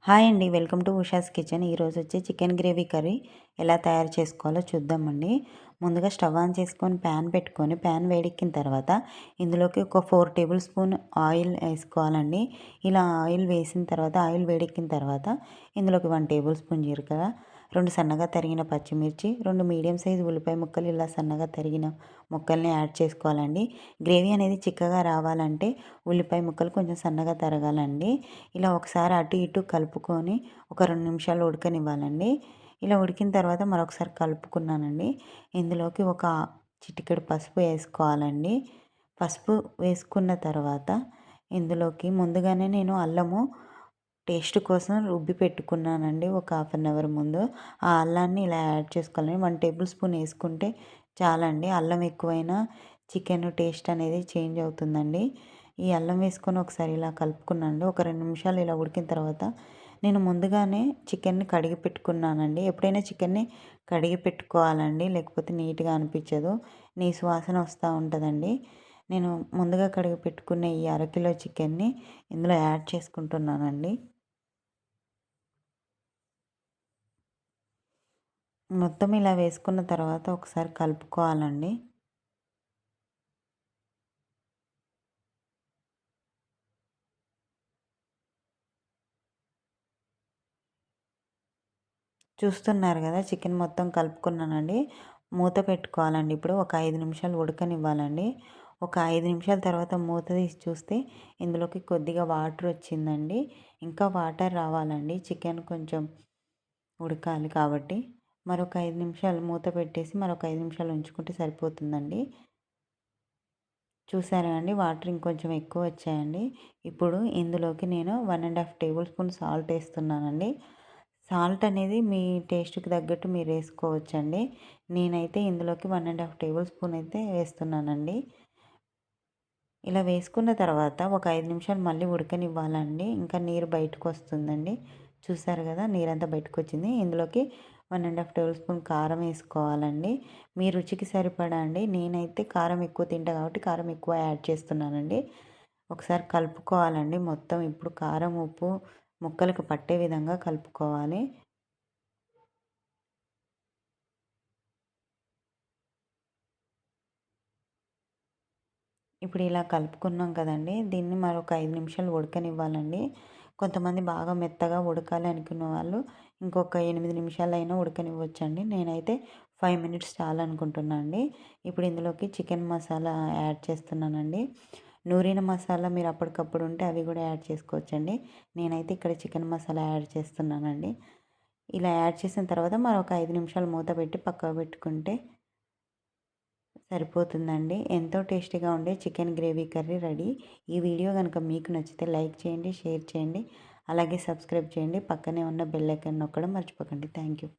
Hi అండి, welcome to Usha's kitchen. ఈరోజు వచ్చి చికెన్ గ్రేవీ కర్రీ ఎలా తయారు చేసుకోవాలో చూద్దామండి. ముందుగా స్టవ్ ఆన్ చేసుకొని ప్యాన్ పెట్టుకొని ప్యాన్ వేడెక్కిన తర్వాత ఇందులోకి ఒక 4 టేబుల్ స్పూన్ ఆయిల్ వేసుకోవాలండి. ఇలా ఆయిల్ వేసిన తర్వాత ఆయిల్ వేడెక్కిన తర్వాత ఇందులోకి 1 టేబుల్ స్పూన్ జీలకర్ర, 2 సన్నగా తరిగిన పచ్చిమిర్చి, 2 మీడియం సైజు ఉల్లిపాయ ముక్కలు ఇలా సన్నగా తరిగిన ముక్కల్ని యాడ్ చేసుకోవాలండి. గ్రేవీ అనేది చిక్కగా రావాలంటే ఉల్లిపాయ ముక్కలు కొంచెం సన్నగా తరగాలండి. ఇలా ఒకసారి అటు ఇటు కలుపుకొని ఒక 2 నిమిషాలు ఉడకనివ్వాలండి. ఇలా ఉడికిన తర్వాత మరొకసారి కలుపుకున్నానండి. ఇందులోకి ఒక చిటికెడు పసుపు వేసుకోవాలండి. పసుపు వేసుకున్న తర్వాత ఇందులోకి ముందుగానే నేను అల్లము టేస్ట్ కోసం రుబ్బి పెట్టుకున్నానండి ఒక హాఫ్ అన్ అవర్ ముందు. ఆ అల్లాన్ని ఇలా యాడ్ చేసుకోవాలండి. 1 టేబుల్ స్పూన్ వేసుకుంటే చాలండి. అల్లం ఎక్కువైనా చికెన్ టేస్ట్ అనేది చేంజ్ అవుతుందండి. ఈ అల్లం వేసుకొని ఒకసారి ఇలా కలుపుకున్నానండి. ఒక 2 నిమిషాలు ఇలా ఉడికిన తర్వాత నేను ముందుగానే చికెన్ని కడిగి పెట్టుకున్నానండి. ఎప్పుడైనా చికెన్ని కడిగి పెట్టుకోవాలండి, లేకపోతే నీట్గా అనిపించదు, నీసు వాసన వస్తూ ఉంటుందండి. నేను ముందుగా కడిగి పెట్టుకున్న ఈ అరకిలో చికెన్ని ఇందులో యాడ్ చేసుకుంటున్నానండి. మొత్తం ఇలా వేసుకున్న తర్వాత ఒకసారి కలుపుకోవాలండి. చూస్తున్నారు కదా, చికెన్ మొత్తం కలుపుకున్నానండి. మూత పెట్టుకోవాలండి. ఇప్పుడు ఒక 5 నిమిషాలు ఉడకనివ్వాలండి. ఒక 5 నిమిషాల తర్వాత మూత తీసి చూస్తే ఇందులోకి కొద్దిగా వాటర్ వచ్చిందండి. ఇంకా వాటర్ రావాలండి, చికెన్ కొంచెం ఉడకాలి కాబట్టి. మరొక 5 నిమిషాలు మూత పెట్టేసి మరొక 5 నిమిషాలు ఉంచుకుంటే సరిపోతుందండి. చూసారా అండి, వాటర్ ఇంకొంచెం ఎక్కువ వచ్చాయండి. ఇప్పుడు ఇందులోకి నేను 1½ టేబుల్ స్పూన్ సాల్ట్ వేస్తున్నానండి. సాల్ట్ అనేది మీ టేస్ట్కి తగ్గట్టు మీరు వేసుకోవచ్చండి. నేనైతే ఇందులోకి 1½ టేబుల్ స్పూన్ అయితే వేస్తున్నానండి. ఇలా వేసుకున్న తర్వాత ఒక 5 నిమిషాలు మళ్ళీ ఉడకనివ్వాలండి. ఇంకా నీరు బయటకు వస్తుందండి. చూసారు కదా, నీరంతా బయటకు వచ్చింది. ఇందులోకి 1½ టేబుల్ స్పూన్ కారం వేసుకోవాలండి. మీ రుచికి సరిపడా అండి. నేనైతే కారం ఎక్కువ తింటా కాబట్టి కారం ఎక్కువ యాడ్ చేస్తున్నానండి. ఒకసారి కలుపుకోవాలండి మొత్తం. ఇప్పుడు కారం ఉప్పు ముక్కలకు పట్టే విధంగా కలుపుకోవాలి. ఇప్పుడు ఇలా కలుపుకున్నాం కదండి, దీన్ని మరొక 5 నిమిషాలు ఉడకనివ్వాలండి. కొంతమంది బాగా మెత్తగా ఉడకాలి అనుకున్న వాళ్ళు ఇంకొక 8 నిమిషాలైనా ఉడకనివ్వచ్చండి. నేనైతే 5 మినిట్స్ చాలనుకుంటున్నా అండి. ఇప్పుడు ఇందులోకి చికెన్ మసాలా యాడ్ చేస్తున్నానండి. నూరిన మసాలా మీరు అప్పటికప్పుడు ఉంటే అవి కూడా యాడ్ చేసుకోవచ్చండి. నేనైతే ఇక్కడ చికెన్ మసాలా యాడ్ చేస్తున్నానండి. ఇలా యాడ్ చేసిన తర్వాత మరొక 5 నిమిషాలు మూత పెట్టి పక్కకు పెట్టుకుంటే సరిపోతుందండి. ఎంతో టేస్టీగా ఉండే చికెన్ గ్రేవీ కర్రీ రెడీ. ఈ వీడియో కనుక మీకు నచ్చితే లైక్ చేయండి, షేర్ చేయండి, అలాగే సబ్స్క్రైబ్ చేయండి. పక్కనే ఉన్న బెల్ ఐకాన్ నొక్కడం మర్చిపోకండి. Thank you.